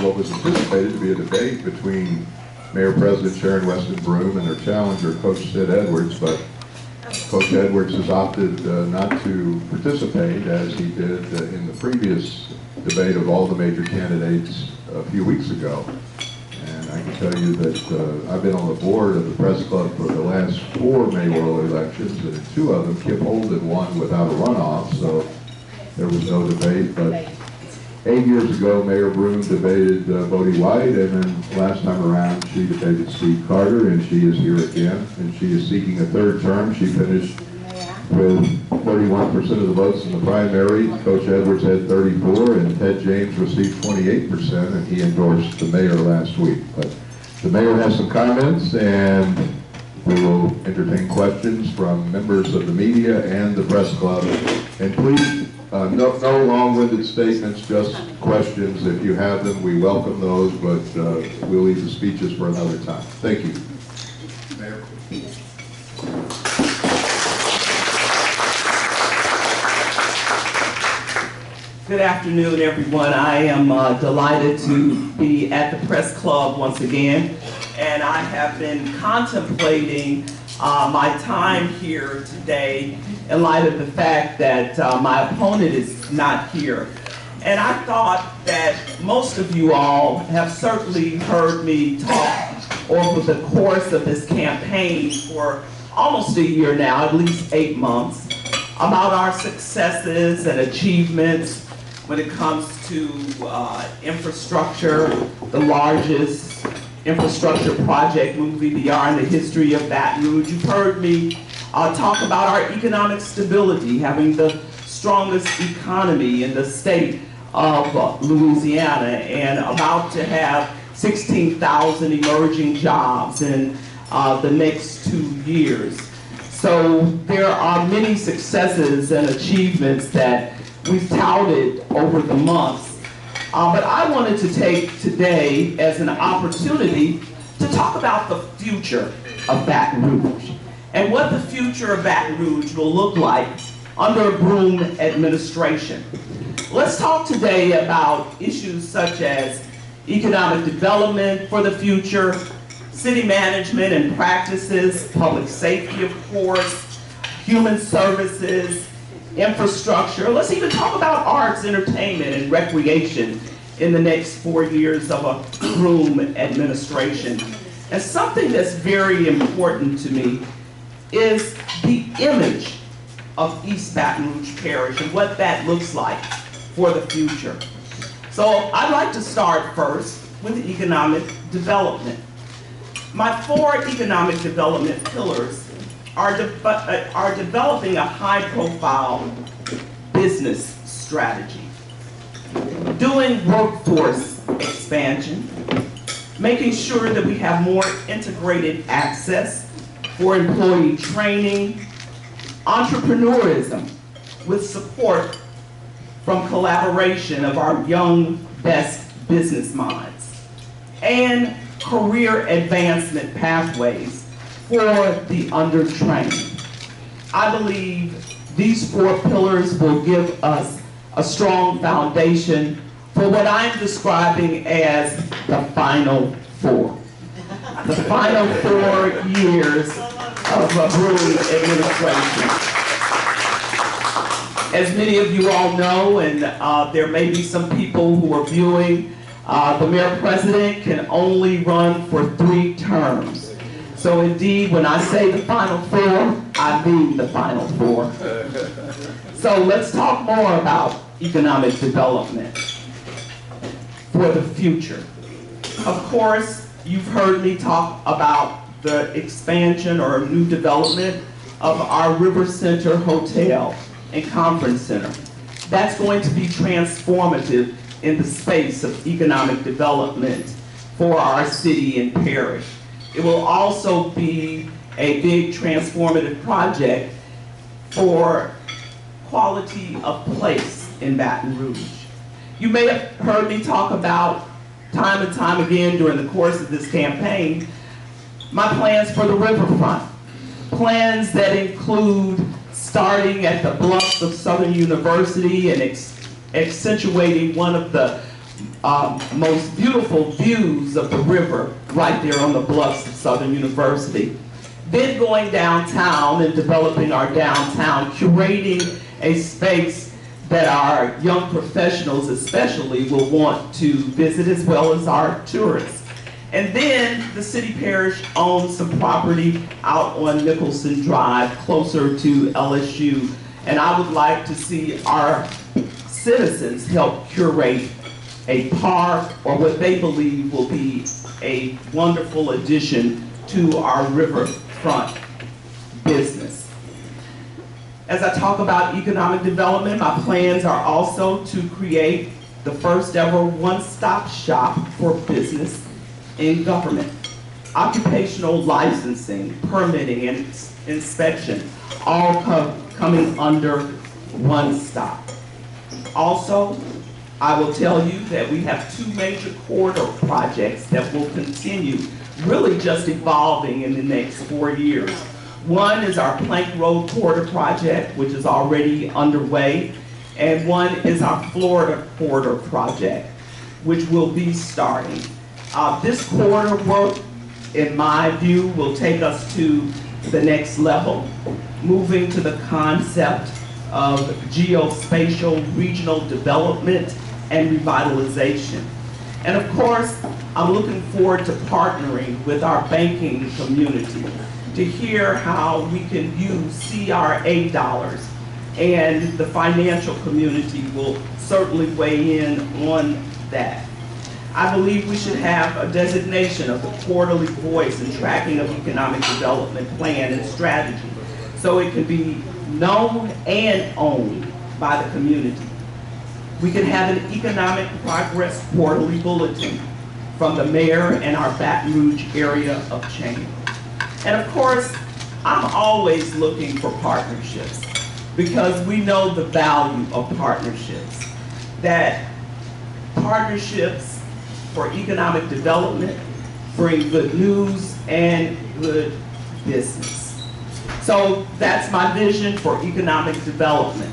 what was anticipated to be a debate between Mayor President Sharon Weston Broome and her challenger, Coach Sid Edwards, but Coach Edwards has opted not to participate as he did in the previous debate of all the major candidates a few weeks ago. And I can tell you that I've been on the board of the Press Club for the last 4 mayoral elections, and in 2 of them, Kip Holden won without a runoff, so there was no debate. But 8 years ago, Mayor Broome debated Bodie White, and then last time around, she debated Steve Carter, and she is here again, and she is seeking a 3rd term. She finished with 31% of the votes in the primary. Coach Edwards had 34, and Ted James received 28%, and he endorsed the mayor last week. But the mayor has some comments, and we will entertain questions from members of the media and the press club. And please, no long-winded statements, just questions. If you have them, we welcome those, but we'll leave the speeches for another time. Thank you. Mayor. Good afternoon, everyone. I am delighted to be at the Press Club once again, and I have been contemplating my time here today in light of the fact that my opponent is not here. And I thought that most of you all have certainly heard me talk over the course of this campaign for almost a year now, at least 8 months, about our successes and achievements when it comes to infrastructure, the largest infrastructure project moving beyond the history of Baton Rouge. You've heard me talk about our economic stability, having the strongest economy in the state of Louisiana, and about to have 16,000 emerging jobs in the next 2 years. So there are many successes and achievements that we've touted over the months. But I wanted to take today as an opportunity to talk about the future of Baton Rouge and what the future of Baton Rouge will look like under a Broome administration. Let's talk today about issues such as economic development for the future, city management and practices, public safety, of course, human services, infrastructure. Let's even talk about arts, entertainment, and recreation in the next 4 years of a Broome administration. And something that's very important to me is the image of East Baton Rouge Parish and what that looks like for the future. So I'd like to start first with economic development. My 4 economic development pillars are developing a high-profile business strategy, doing workforce expansion, making sure that we have more integrated access for employee training, entrepreneurism with support from collaboration of our young, best business minds, and career advancement pathways for the undertrained. I believe these 4 pillars will give us a strong foundation for what I'm describing as the final 4. The final 4 years of a Broome administration. As many of you all know, and there may be some people who are viewing, the mayor president can only run for 3 terms. So indeed, when I say the final 4, I mean the final 4. So let's talk more about economic development for the future. Of course, you've heard me talk about the expansion or new development of our River Center Hotel and Conference Center. That's going to be transformative in the space of economic development for our city and parish. It will also be a big transformative project for quality of place in Baton Rouge. You may have heard me talk about time and time again during the course of this campaign my plans for the riverfront. Plans that include starting at the bluffs of Southern University and accentuating one of the most beautiful views of the river right there on the bluffs of Southern University. Then going downtown and developing our downtown, curating a space that our young professionals especially will want to visit, as well as our tourists. And then the city parish owns some property out on Nicholson Drive, closer to LSU. And I would like to see our citizens help curate a park, or what they believe will be a wonderful addition to our riverfront business. As I talk about economic development, my plans are also to create the first ever one-stop shop for business in government. Occupational licensing, permitting, and inspection, all coming under one stop. Also, I will tell you that we have two major corridor projects that will continue, really just evolving in the next 4 years. One is our Plank Road Corridor project, which is already underway, and one is our Florida Corridor project, which will be starting. This corridor work, in my view, will take us to the next level, moving to the concept of geospatial regional development and revitalization. And of course, I'm looking forward to partnering with our banking community to hear how we can use CRA dollars, and the financial community will certainly weigh in on that. I believe we should have a designation of the quarterly voice and tracking of economic development plan and strategy, so it can be known and owned by the community. We can have an economic progress quarterly bulletin from the mayor and our Baton Rouge area of change. And of course, I'm always looking for partnerships, because we know the value of partnerships, that partnerships for economic development bring good news and good business. So that's my vision for economic development.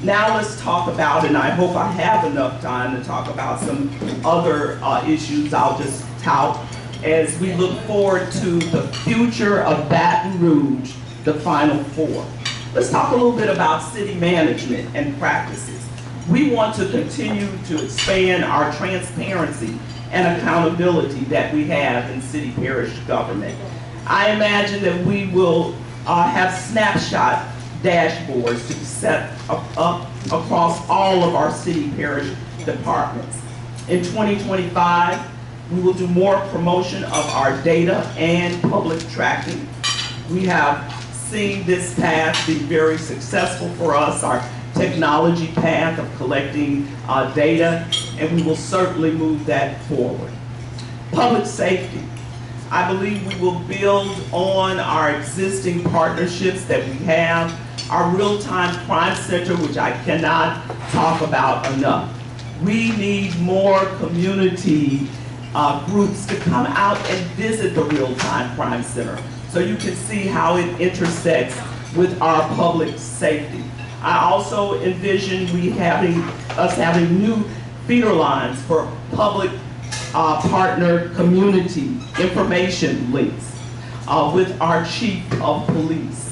Now let's talk about, and I hope I have enough time to talk about some other issues I'll just tout as we look forward to the future of Baton Rouge, the Final Four. Let's talk a little bit about city management and practices. We want to continue to expand our transparency and accountability that we have in city parish government. I imagine that we will have snapshot dashboards to be set up across all of our city parish departments. In 2025, we will do more promotion of our data and public tracking. We have seen this path be very successful for us, our technology path of collecting data, and we will certainly move that forward. Public safety. I believe we will build on our existing partnerships that we have. Our real-time crime center, which I cannot talk about enough. We need more community groups to come out and visit the real-time crime center, so you can see how it intersects with our public safety. I also envision us having new feeder lines for public partner community information links with our chief of police.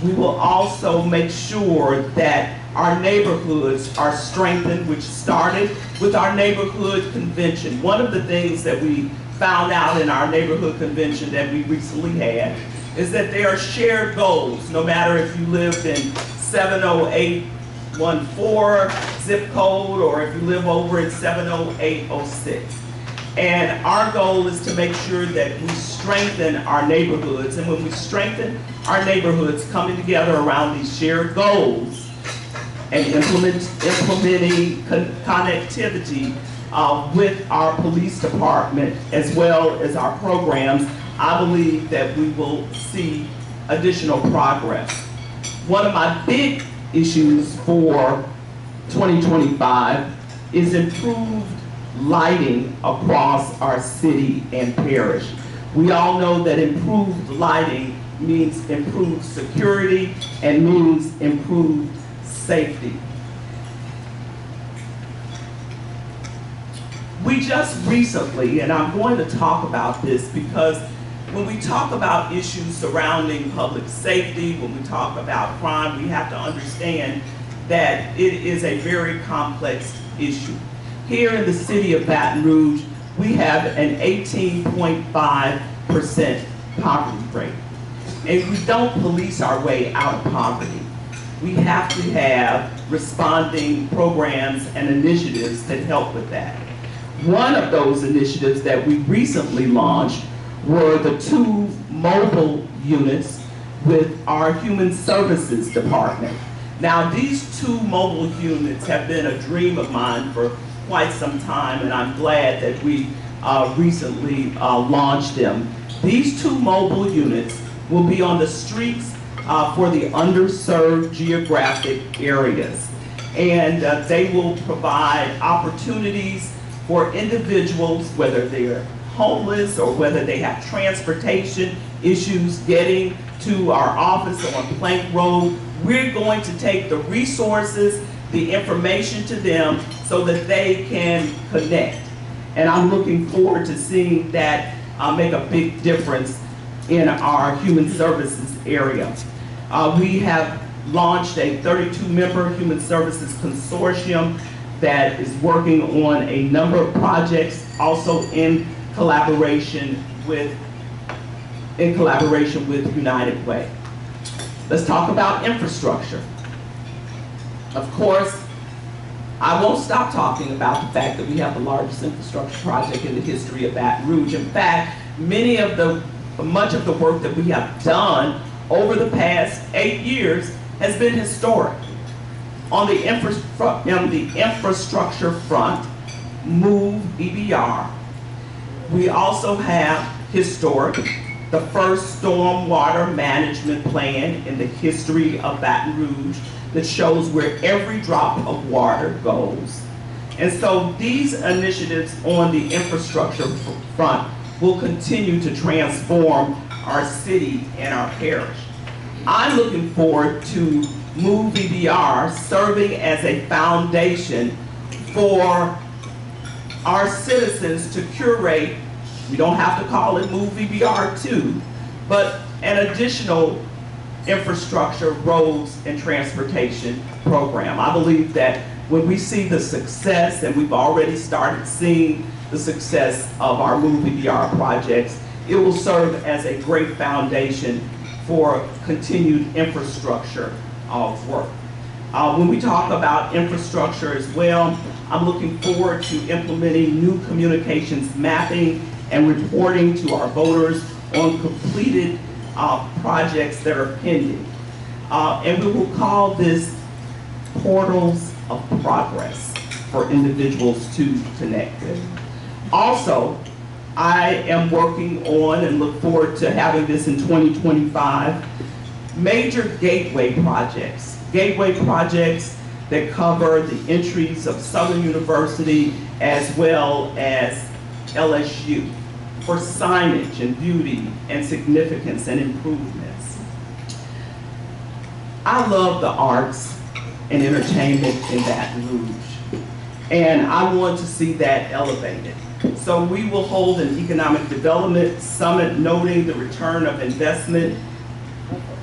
We will also make sure that our neighborhoods are strengthened, which started with our neighborhood convention. One of the things that we found out in our neighborhood convention that we recently had is that there are shared goals, no matter if you lived in 70814 zip code or if you live over in 70806. And our goal is to make sure that we strengthen our neighborhoods. And when we strengthen our neighborhoods, coming together around these shared goals and implementing connectivity with our police department as well as our programs, I believe that we will see additional progress. One of my big issues for 2025 is improved lighting across our city and parish. We all know that improved lighting means improved security and means improved safety. We just recently, and I'm going to talk about this because when we talk about issues surrounding public safety, when we talk about crime, we have to understand that it is a very complex issue. Here in the city of Baton Rouge, we have an 18.5% poverty rate. And we don't police our way out of poverty. We have to have responding programs and initiatives that help with that. One of those initiatives that we recently launched were the 2 mobile units with our Human Services Department. Now, these 2 mobile units have been a dream of mine for quite some time, and I'm glad that we recently launched them. These 2 mobile units will be on the streets for the underserved geographic areas. And they will provide opportunities for individuals, whether they're homeless or whether they have transportation issues getting to our office on Plank Road. We're going to take the resources, the information to them so that they can connect. And I'm looking forward to seeing that make a big difference in our human services area. We have launched a 32-member human services consortium that is working on a number of projects, also in collaboration with United Way. Let's talk about infrastructure. Of course, I won't stop talking about the fact that we have the largest infrastructure project in the history of Baton Rouge. In fact, much of the work that we have done over the past 8 years has been historic. On the infrastructure front, MOVE EBR, we also have historic, the first stormwater management plan in the history of Baton Rouge that shows where every drop of water goes. And so these initiatives on the infrastructure front will continue to transform our city and our parish. I'm looking forward to MOVE EBR serving as a foundation for our citizens to curate. We don't have to call it MOVE EBR 2, but an additional infrastructure, roads, and transportation program. I believe that when we see the success, and we've already started seeing the success of our MOVE EBR projects, it will serve as a great foundation for continued infrastructure work. When we talk about infrastructure as well, I'm looking forward to implementing new communications mapping and reporting to our voters on completed projects that are pending. And we will call this portals of progress for individuals to connect with. Also, I am working on and look forward to having this in 2025, major gateway projects that cover the entries of Southern University as well as LSU for signage and beauty and significance and improvements. I love the arts and entertainment in Baton Rouge, and I want to see that elevated. So we will hold an economic development summit noting the return of investment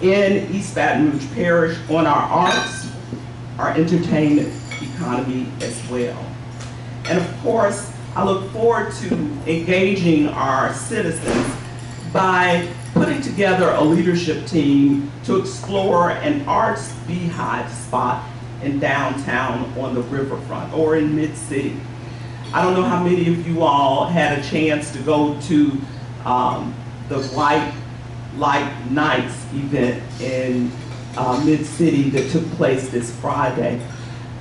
in East Baton Rouge Parish on our arts, our entertainment economy as well. And of course, I look forward to engaging our citizens by putting together a leadership team to explore an arts beehive spot in downtown on the riverfront or in mid-city. I don't know how many of you all had a chance to go to the White Light Nights event in mid-city that took place this Friday.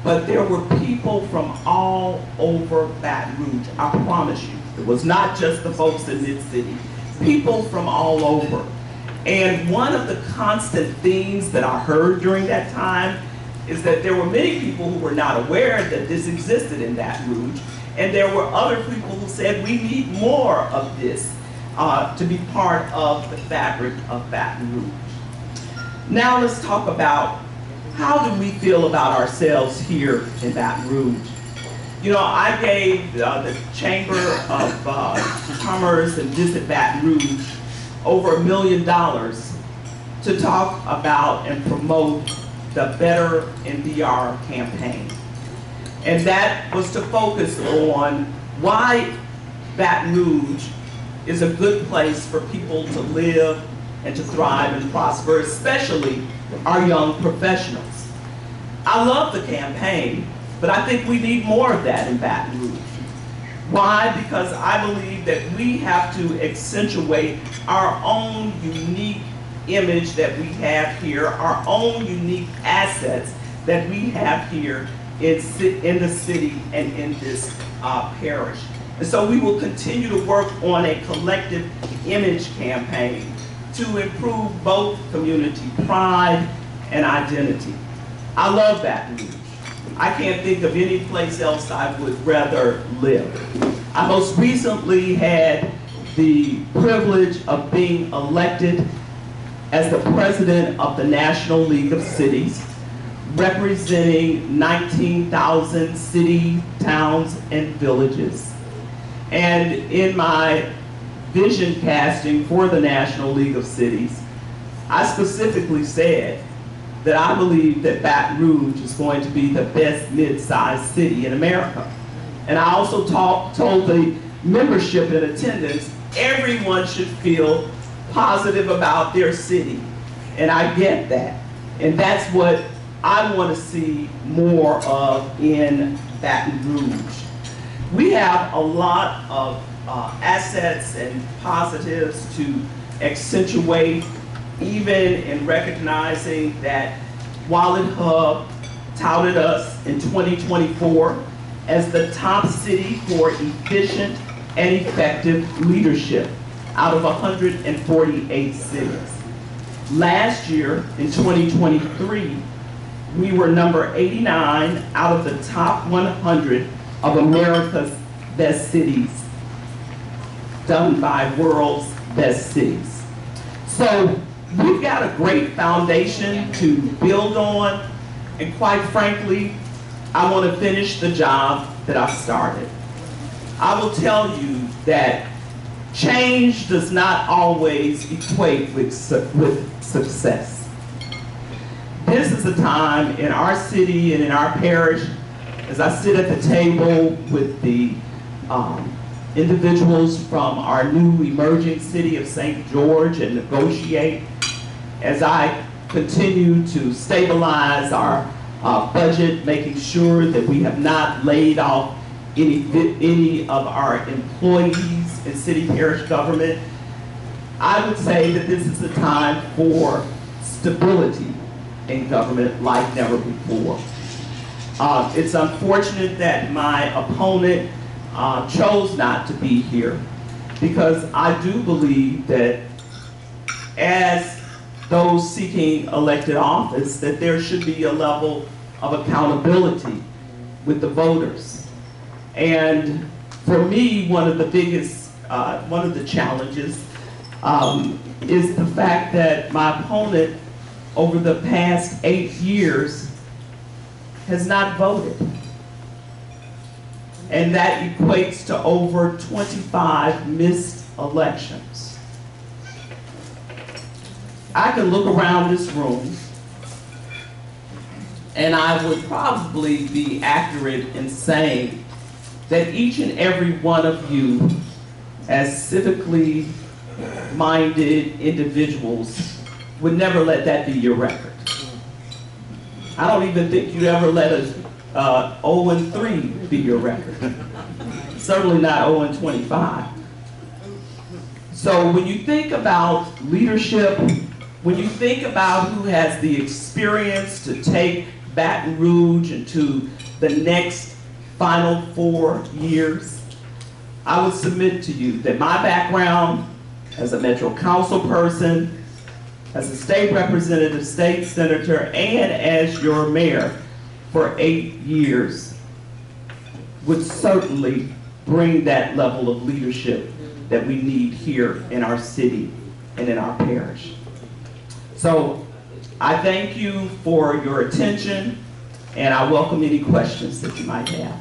But there were people from all over Baton Rouge, I promise you. It was not just the folks in mid-city, people from all over. And one of the constant themes that I heard during that time is that there were many people who were not aware that this existed in Baton Rouge, and there were other people who said we need more of this to be part of the fabric of Baton Rouge. Now let's talk about how do we feel about ourselves here in Baton Rouge. You know, I gave the Chamber of Commerce and Visit Baton Rouge over $1 million to talk about and promote the Better NBR campaign. And that was to focus on why Baton Rouge is a good place for people to live and to thrive and prosper, especially our young professionals. I love the campaign, but I think we need more of that in Baton Rouge. Why? Because I believe that we have to accentuate our own unique image that we have here, our own unique assets that we have here in the city and in this parish. And so we will continue to work on a collective image campaign to improve both community pride and identity. I love Baton Rouge. I can't think of any place else I would rather live. I most recently had the privilege of being elected as the president of the National League of Cities, representing 19,000 city, towns, and villages. And in my vision casting for the National League of Cities, I specifically said that I believe that Baton Rouge is going to be the best mid-sized city in America. And I also told the membership in attendance, everyone should feel positive about their city. And I get that. And that's what I want to see more of in Baton Rouge. We have a lot of assets and positives to accentuate, even in recognizing that Wallet Hub touted us in 2024 as the top city for efficient and effective leadership out of 148 cities. Last year, in 2023, we were number 89 out of the top 100 of America's best cities, done by World's Best Cities. So we've got a great foundation to build on, and quite frankly, I want to finish the job that I started. I will tell you that change does not always equate with success. This is a time in our city and in our parish, as I sit at the table with the individuals from our new emerging city of St. George and negotiate, as I continue to stabilize our budget, making sure that we have not laid off any of our employees in city parish government. I would say that this is a time for stability in government like never before. It's unfortunate that my opponent chose not to be here, because I do believe that as those seeking elected office, that there should be a level of accountability with the voters. And for me, one of the biggest, one of the challenges is the fact that my opponent over the past 8 years has not voted. And that equates to over 25 missed elections. I can look around this room and I would probably be accurate in saying that each and every one of you, as civically minded individuals, would never let that be your record. I don't even think you'd ever let a 0-3 be your record. Certainly not 0-25. So when you think about leadership, when you think about who has the experience to take Baton Rouge into the next final 4 years, I would submit to you that my background as a Metro Council person, as a state representative, state senator, and as your mayor for 8 years would certainly bring that level of leadership that we need here in our city and in our parish. So I thank you for your attention, and I welcome any questions that you might have.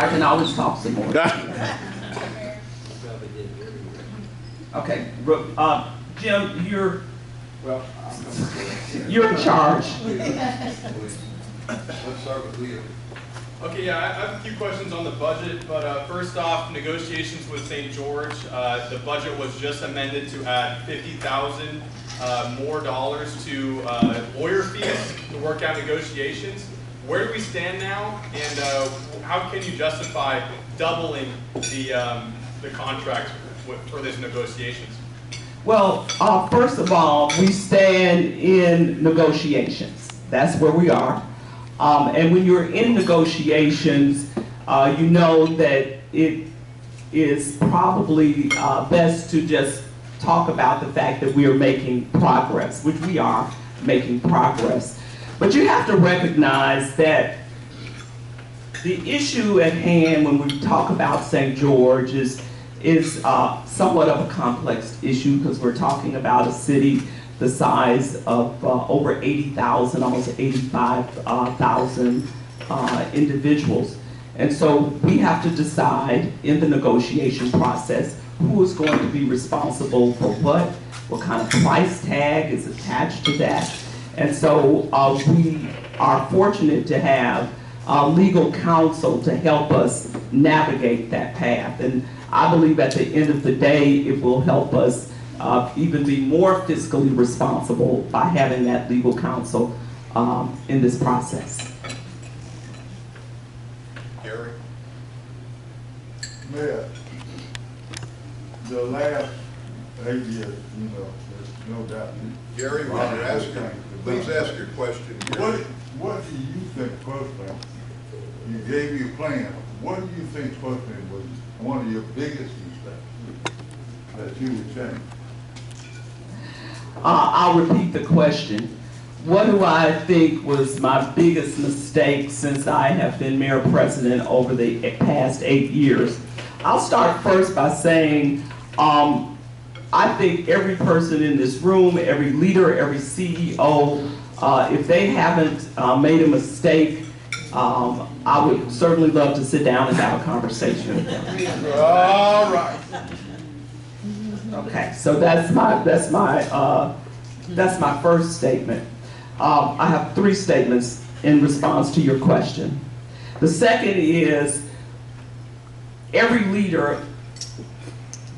I can always talk some more. Okay, Jim, you're in charge. Let's start with Leo. Okay, yeah, I have a few questions on the budget, but first off, negotiations with St. George. The budget was just amended to add $50,000 more dollars to lawyer fees to work out negotiations. Where do we stand now, and how can you justify doubling the contract for these negotiations? Well, first of all, we stand in negotiations. That's where we are. And when you're in negotiations, you know that it is probably best to just talk about the fact that we are making progress, which we are making progress. But you have to recognize that the issue at hand when we talk about St. George is somewhat of a complex issue, because we're talking about a city the size of over 80,000, almost 85,000 individuals. And so we have to decide in the negotiation process who is going to be responsible for what kind of price tag is attached to that. And so we are fortunate to have legal counsel to help us navigate that path. And I believe at the end of the day, it will help us even be more fiscally responsible by having that legal counsel in this process. Gary? Mayor, the last 8 years, you know, there's no doubt. Gary, when you're asking, please ask your question. What do you think personally, you gave your plan, what do you think personally was one of your biggest mistakes that you would change? I'll repeat the question. What do I think was my biggest mistake since I have been mayor president over the past 8 years? I'll start first by saying I think every person in this room, every leader, every CEO, if they haven't made a mistake, I would certainly love to sit down and have a conversation with them. All right. Okay, so that's my first statement. I have 3 statements in response to your question. The second is every leader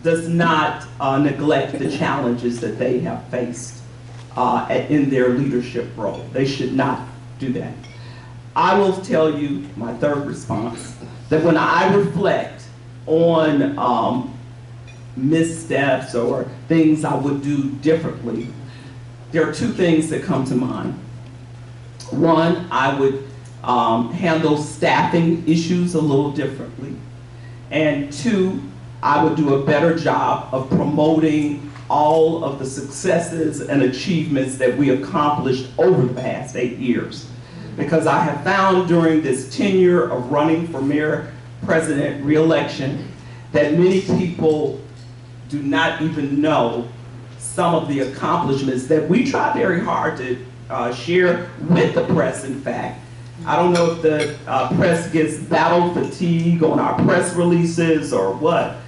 does not neglect the challenges that they have faced in their leadership role. They should not do that. I will tell you my third response, that when I reflect on missteps or things I would do differently, there are 2 things that come to mind. One, I would handle staffing issues a little differently. And 2, I would do a better job of promoting all of the successes and achievements that we accomplished over the past 8 years. Because I have found during this tenure of running for mayor president re-election that many people do not even know some of the accomplishments that we try very hard to share with the press, in fact. I don't know if the press gets battle fatigue on our press releases or what,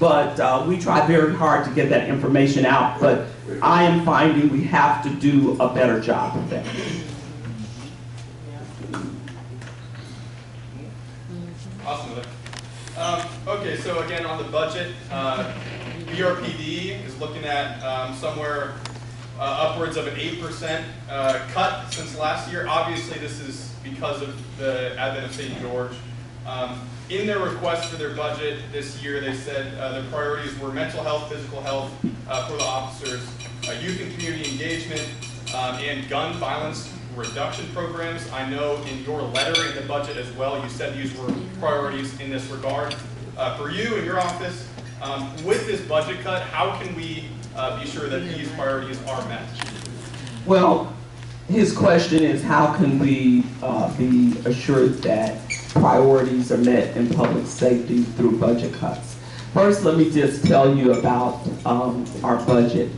but we try very hard to get that information out, but I am finding we have to do a better job of that. Awesome. Okay, so again on the budget, BRPD is looking at somewhere upwards of an 8% cut since last year. Obviously, this is because of the advent of St. George. In their request for their budget this year, they said their priorities were mental health, physical health for the officers, youth and community engagement, and gun violence reduction programs. I know in your letter in the budget as well, you said these were priorities in this regard. For you and your office, with this budget cut, how can we be sure that these priorities are met? Well, his question is how can we be assured that priorities are met in public safety through budget cuts? First, let me just tell you about our budget.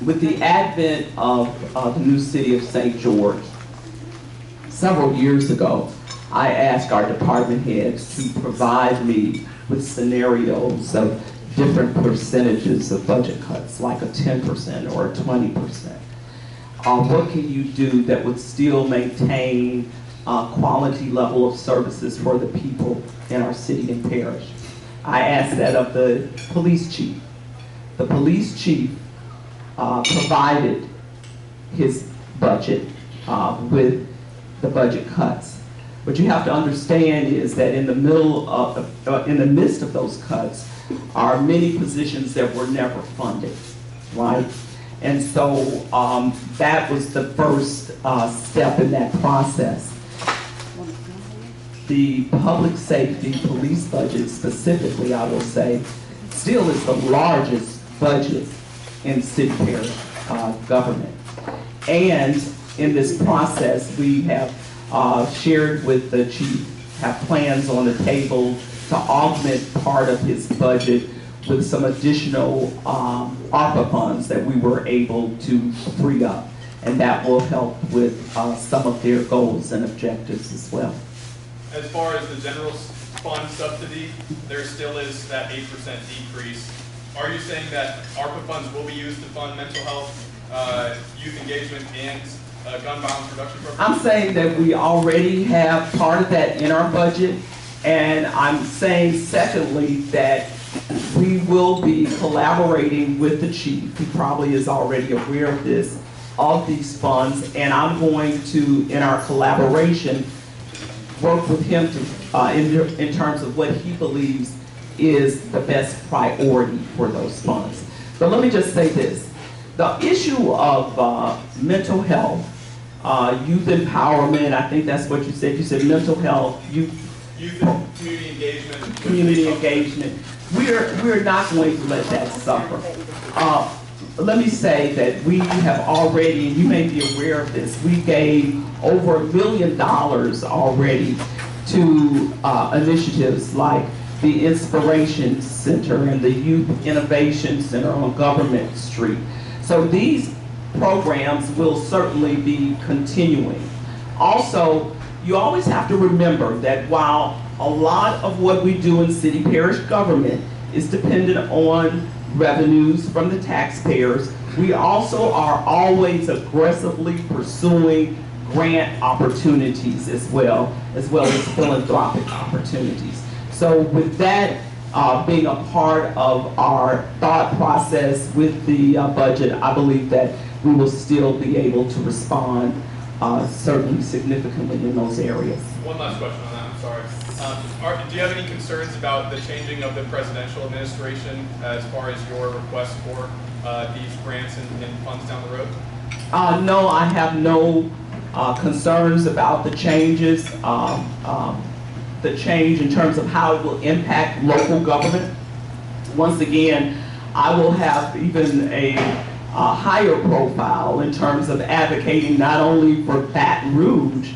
With the advent of the new city of St. George, several years ago, I ask our department heads to provide me with scenarios of different percentages of budget cuts, like a 10% or a 20%. What can you do that would still maintain quality level of services for the people in our city and parish? I asked that of the police chief. The police chief provided his budget with the budget cuts. What you have to understand is that in the midst of those cuts are many positions that were never funded, right? And so that was the first step in that process. The public safety police budget specifically, I will say, still is the largest budget in city parish government. And in this process, we have shared with the chief, have plans on the table to augment part of his budget with some additional ARPA funds that we were able to free up. And that will help with some of their goals and objectives as well. As far as the general fund subsidy, there still is that 8% decrease. Are you saying that ARPA funds will be used to fund mental health, youth engagement, and gun violence reduction programs? I'm saying that we already have part of that in our budget, and I'm saying secondly that we will be collaborating with the chief. He probably is already aware of this, of these funds, and I'm going to, in our collaboration, work with him to, in terms of what he believes is the best priority for those funds. But let me just say this. The issue of mental health, youth empowerment, I think that's what you said. You said mental health, youth and community engagement. Community engagement. We're not going to let that suffer. Let me say that we have already, and you may be aware of this, we gave over $1 million already to initiatives like the Inspiration Center and the Youth Innovation Center on Government Street. So these programs will certainly be continuing. Also, you always have to remember that while a lot of what we do in city parish government is dependent on revenues from the taxpayers, we also are always aggressively pursuing grant opportunities as well as philanthropic opportunities. So with that being a part of our thought process with the budget, I believe that we will still be able to respond certainly significantly in those areas. One last question on that, I'm sorry. Do you have any concerns about the changing of the presidential administration as far as your request for these grants and funds down the road? No, I have no concerns about the changes, the change in terms of how it will impact local government. Once again, I will have even a higher profile in terms of advocating not only for Baton Rouge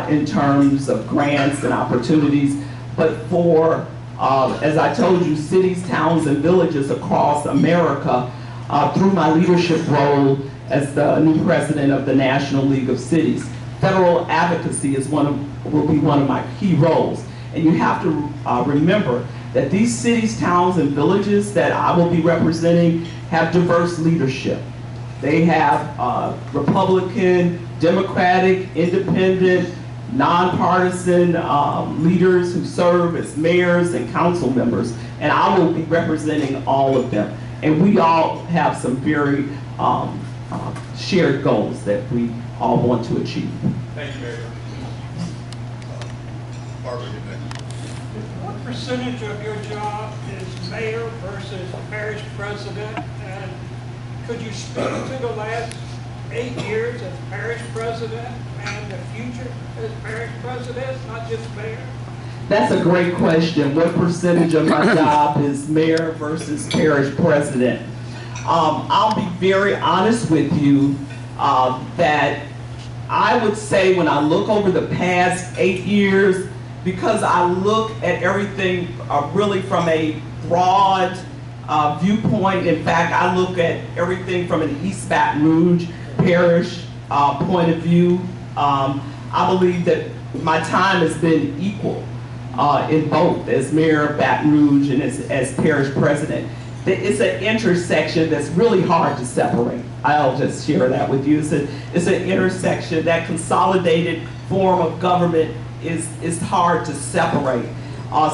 in terms of grants and opportunities, but for, as I told you, cities, towns, and villages across America through my leadership role as the new president of the National League of Cities. Federal advocacy is will be one of my key roles. And you have to remember that these cities, towns, and villages that I will be representing have diverse leadership. They have Republican, Democratic, independent, nonpartisan leaders who serve as mayors and council members, and I will be representing all of them. And we all have some very shared goals that we all want to achieve. Thank you, Mayor. Barbara, you next. What percentage of your job is mayor versus parish president? And could you speak to the last 8 years as parish president and the future as parish president, not just mayor? That's a great question. What percentage of my job is mayor versus parish president? I'll be very honest with you that I would say when I look over the past 8 years, because I look at everything really from a broad viewpoint. In fact, I look at everything from an East Baton Rouge parish point of view. I believe that my time has been equal in both as mayor of Baton Rouge and as parish president. It's an intersection that's really hard to separate. I'll just share that with you. It's an intersection. That consolidated form of government is hard to separate.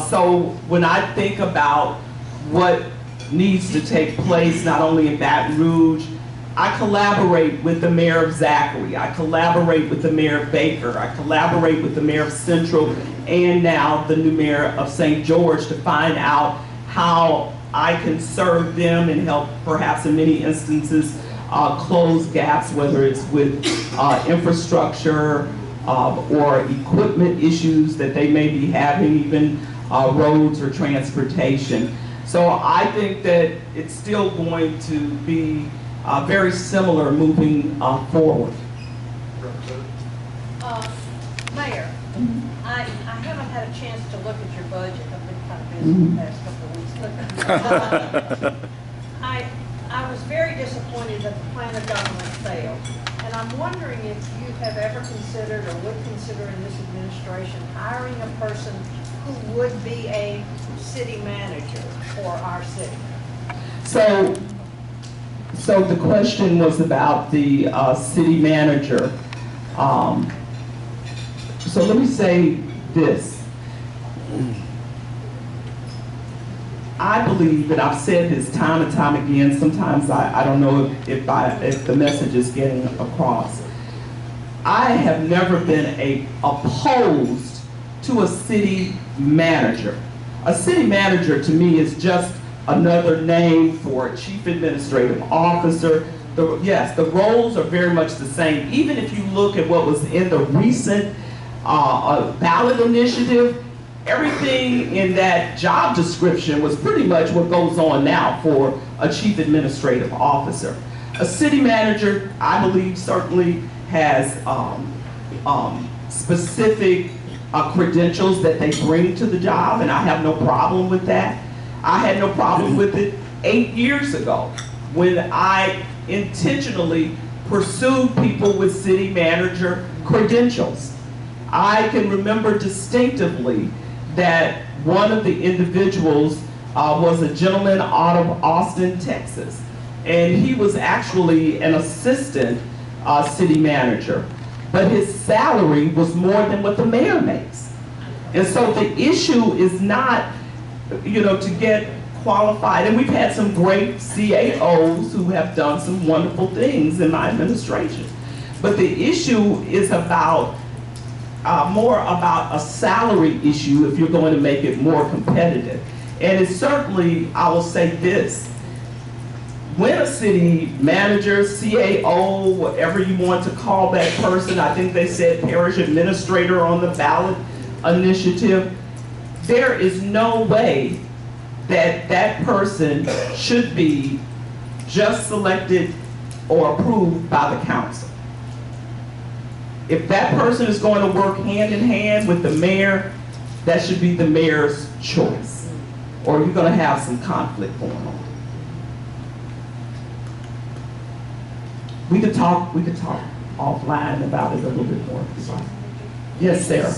So when I think about what needs to take place, not only in Baton Rouge, I collaborate with the mayor of Zachary, I collaborate with the mayor of Baker, I collaborate with the mayor of Central, and now the new mayor of St. George to find out how I can serve them and help, perhaps in many instances, close gaps, whether it's with infrastructure or equipment issues that they may be having, even roads or transportation. So I think that it's still going to be very similar moving forward. Mayor, I haven't had a chance to look at your budget. I've been kind of busy the past couple of weeks. I was very disappointed that the plan of government failed. And I'm wondering if you have ever considered or would consider in this administration hiring a person who would be a city manager for our city. So the question was about the city manager. So let me say this. I believe, and I've said this time and time again, sometimes I don't know if the message is getting across. I have never been opposed to a city manager. A city manager to me is just another name for a chief administrative officer. Yes, the roles are very much the same. Even if you look at what was in the recent ballot initiative, everything in that job description was pretty much what goes on now for a chief administrative officer. A city manager, I believe, certainly has specific credentials that they bring to the job, and I have no problem with that. I had no problem with it 8 years ago when I intentionally pursued people with city manager credentials. I can remember distinctively that one of the individuals was a gentleman out of Austin, Texas, and he was actually an assistant city manager, but his salary was more than what the mayor makes. And so the issue is not, to get qualified, and we've had some great CAOs who have done some wonderful things in my administration, but the issue is about more about a salary issue if you're going to make it more competitive. And it's certainly, I will say this, when a city manager, CAO, whatever you want to call that person, I think they said parish administrator on the ballot initiative, there is no way that that person should be just selected or approved by the council. If that person is going to work hand in hand with the mayor, that should be the mayor's choice, or you're going to have some conflict going on. We could talk offline about it a little bit more. Yes, Sarah.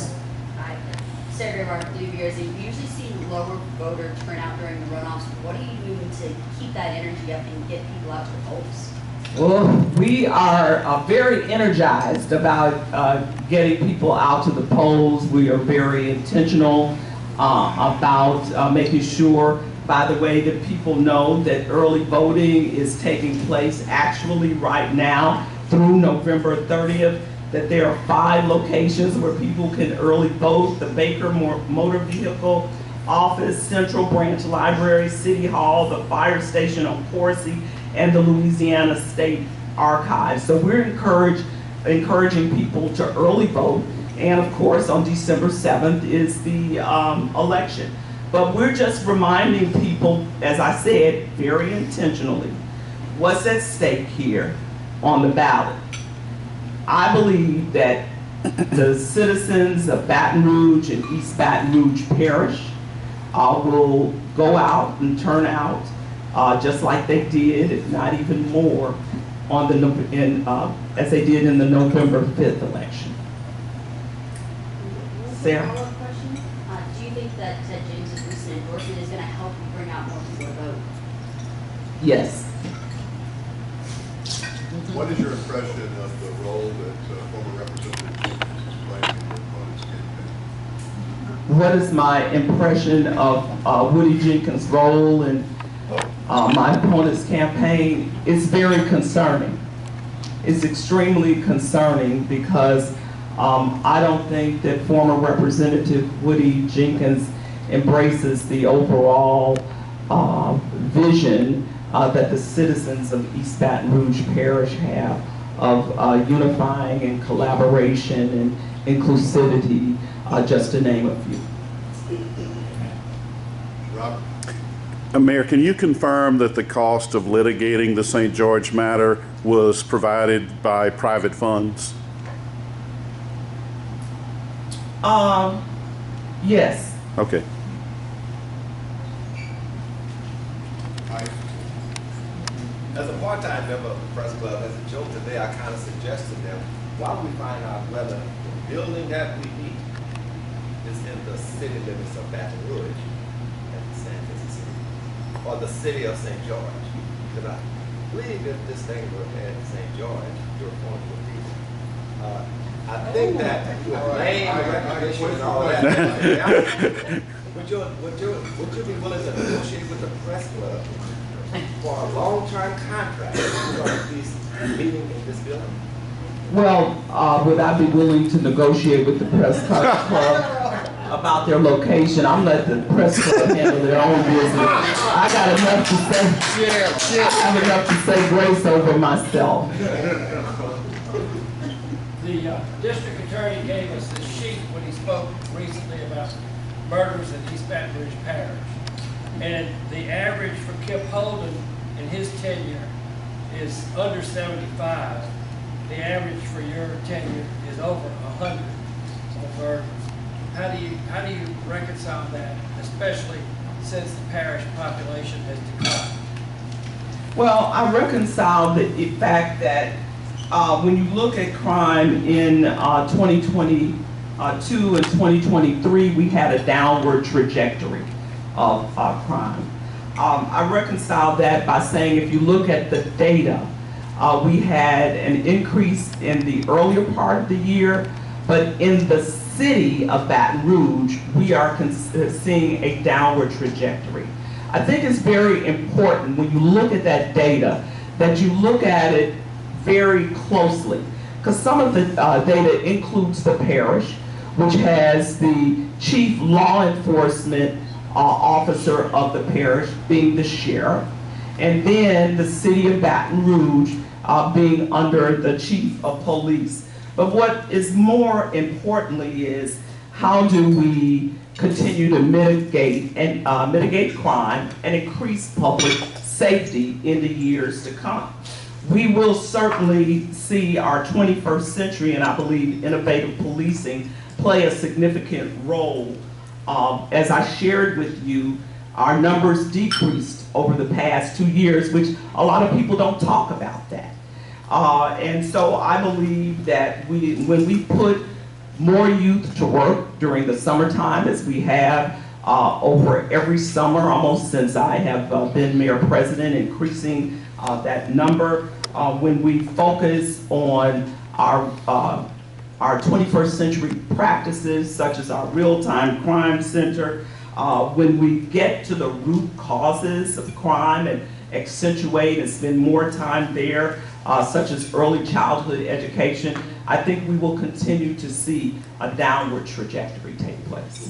Sarah Mark, Blue BRZ. We usually see lower voter turnout during the runoffs. What are you doing to keep that energy up and get people out to the polls? Well, we are very energized about getting people out to the polls. We are very intentional about making sure, by the way, that people know that early voting is taking place actually right now through November 30th, that there are 5 locations where people can early vote: the Baker Motor Vehicle Office, Central Branch Library, City Hall, the fire station on Coursey, and the Louisiana State Archives. So we're encouraging people to early vote, and of course on December 7th is the election. But we're just reminding people, as I said, very intentionally, what's at stake here on the ballot. I believe that the citizens of Baton Rouge and East Baton Rouge Parish will go out and turn out just like they did, if not even more, on as they did in the November 5th election. Sarah? Follow-up question, do you think that Ted James's recent endorsement is gonna help you bring out more people to vote? Yes. What is your impression of the role that former Representative Jenkins is playing in your opponent's campaign? What is my impression of Woody Jenkins' role in my opponent's campaign? Is very concerning. It's extremely concerning because I don't think that former Representative Woody Jenkins embraces the overall vision that the citizens of East Baton Rouge Parish have of unifying and collaboration and inclusivity, just to name a few. Robert? Mayor, can you confirm that the cost of litigating the St. George matter was provided by private funds? Yes. Okay. As a part-time member of the press club, as a joke today, I kind of suggested them, why don't we find out whether the building that we need is in the city limits of Baton Rouge, at the San Mississippi, or the city of St. George? Because I believe if this thing were at St. George, your point would be, I think that with name recognition and all that, would you be willing to negotiate with the press club for a long-term contract for these meeting in this building? Well, would I be willing to negotiate with the press club about their location? I'm letting the press club handle their own business. I got enough to say. I have enough to say grace over myself. The district attorney gave us this sheet when he spoke recently about murders in East Baton Rouge Parish. And the average for Kip Holden in his tenure is under 75. The average for your tenure is over 100 murders. How do you reconcile that, especially since the parish population has declined? Well, I reconcile the fact that when you look at crime in 2022 and 2023, we had a downward trajectory of crime. I reconcile that by saying if you look at the data, we had an increase in the earlier part of the year, but in the city of Baton Rouge, we are seeing a downward trajectory. I think it's very important when you look at that data that you look at it very closely, because some of the data includes the parish, which has the chief law enforcement officer of the parish being the sheriff, and then the city of Baton Rouge being under the chief of police. But what is more importantly is how do we continue to mitigate crime and increase public safety in the years to come. We will certainly see our 21st century, and I believe innovative policing, play a significant role. As I shared with you, our numbers decreased over the past 2 years, which a lot of people don't talk about that. And so I believe that when we put more youth to work during the summertime, as we have over every summer, almost since I have been mayor president, increasing that number, when we focus on our 21st century practices, such as our real-time crime center, when we get to the root causes of crime and accentuate and spend more time there, such as early childhood education, I think we will continue to see a downward trajectory take place.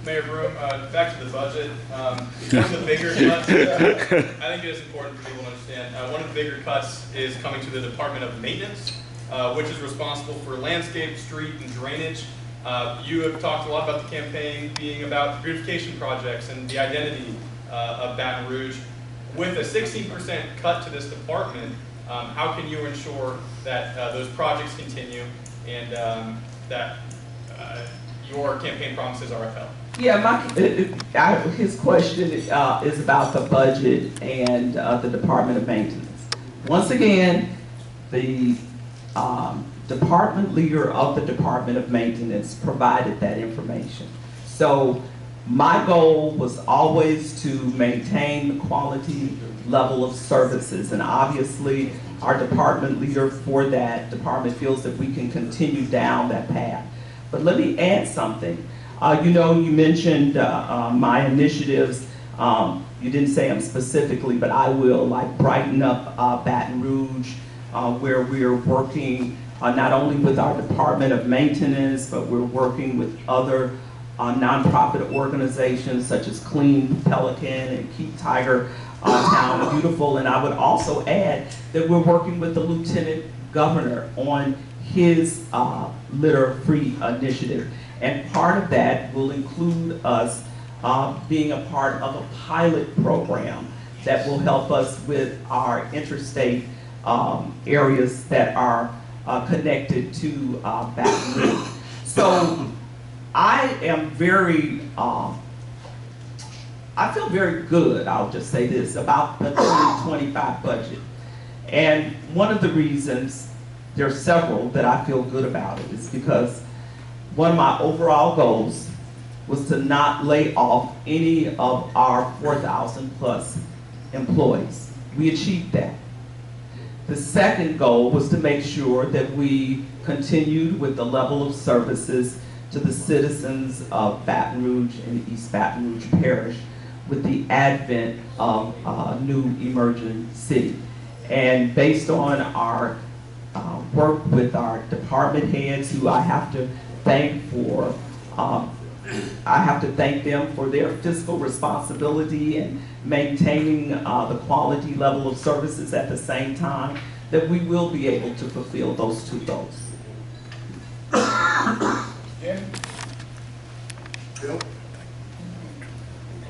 Mayor Broom, back to the budget. One of the bigger cuts, I think it is important for people to understand, one of the bigger cuts is coming to the Department of Maintenance, which is responsible for landscape, street, and drainage. You have talked a lot about the campaign being about beautification projects and the identity of Baton Rouge. With a 16% cut to this department, how can you ensure that those projects continue and that your campaign promises are upheld? Yeah, his question is about the budget and the Department of Maintenance. Once again, the department leader of the Department of Maintenance provided that information. So my goal was always to maintain the quality level of services, and obviously our department leader for that department feels that we can continue down that path. But let me add something. You know, you mentioned my initiatives. You didn't say them specifically, but I will, like Brighten Up Baton Rouge, where we're working not only with our Department of Maintenance, but we're working with other nonprofit organizations such as Clean Pelican and Keep Tiger Town Beautiful. And I would also add that we're working with the Lieutenant Governor on his litter-free initiative. And part of that will include us being a part of a pilot program that will help us with our interstate areas that are connected to Baton Rouge. So I am I feel very good, I'll just say this, about the 2025 budget. And one of the reasons, there are several that I feel good about it, is because one of my overall goals was to not lay off any of our 4,000 plus employees. We achieved that. The second goal was to make sure that we continued with the level of services to the citizens of Baton Rouge and East Baton Rouge Parish with the advent of a new emerging city. And based on our work with our department heads, who I have to thank for, I have to thank them for their fiscal responsibility and maintaining the quality level of services at the same time, that we will be able to fulfill those two goals. Jim? Bill?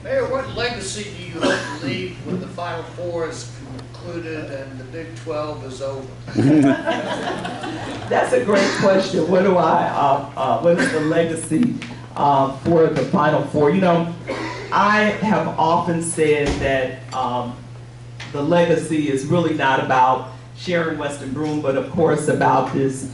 Mayor, what legacy do you hope to leave when the Final Four is concluded and the Big 12 is over? That's a great question. What do what is the legacy for the Final Four? You know, I have often said that the legacy is really not about sharing Western Broome, but of course about this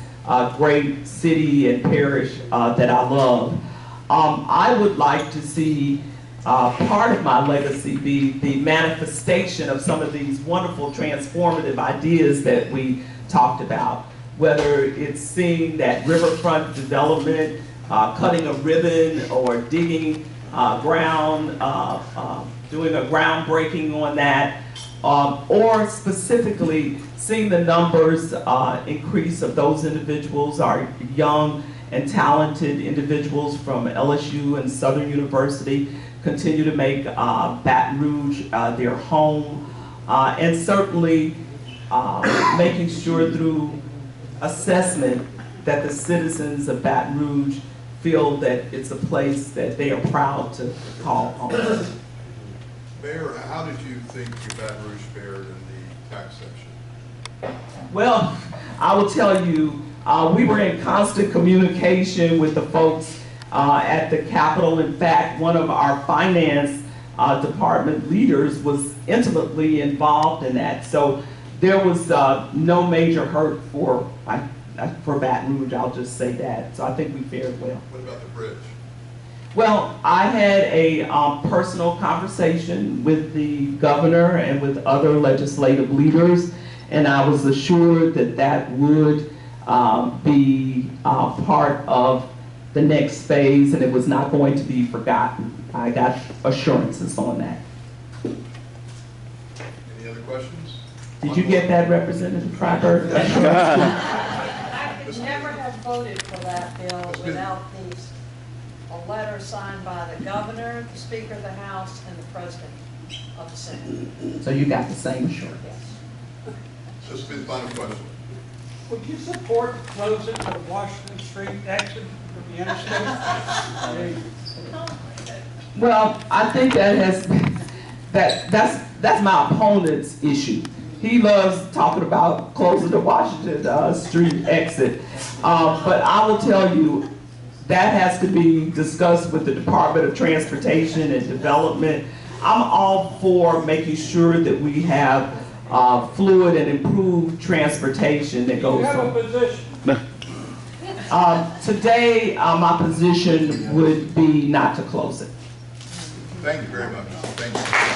great city and parish that I love. I would like to see part of my legacy be the manifestation of some of these wonderful transformative ideas that we talked about, whether it's seeing that riverfront development, cutting a ribbon, or digging ground, doing a groundbreaking on that, or specifically seeing the numbers increase of those individuals, our young and talented individuals from LSU and Southern University, continue to make Baton Rouge their home, and certainly making sure through assessment that the citizens of Baton Rouge feel that it's a place that they are proud to call home. Mayor, how did you think New Baton Rouge fared in the tax section? Well, I will tell you, we were in constant communication with the folks at the Capitol. In fact, one of our finance department leaders was intimately involved in that. So there was no major hurt for Baton Rouge, I'll just say that. So I think we fared well. What about the bridge? Well, I had a personal conversation with the governor and with other legislative leaders, and I was assured that that would be part of the next phase, and it was not going to be forgotten. I got assurances on that. Any other questions? Did you get that, Representative Freiberg? I could never have voted for that bill without a letter signed by the governor, the Speaker of the House, and the President of the Senate. So you got the same assurance? Yes. This will be the final question. Would you support closing the Washington Street exit from the interstate? Well, I think that's my opponent's issue. He loves talking about closing the Washington Street exit. But I will tell you, that has to be discussed with the Department of Transportation and Development. I'm all for making sure that we have fluid and improved transportation that You goes have from. a position. Today, my position would be not to close it. Thank you very much. Thank you.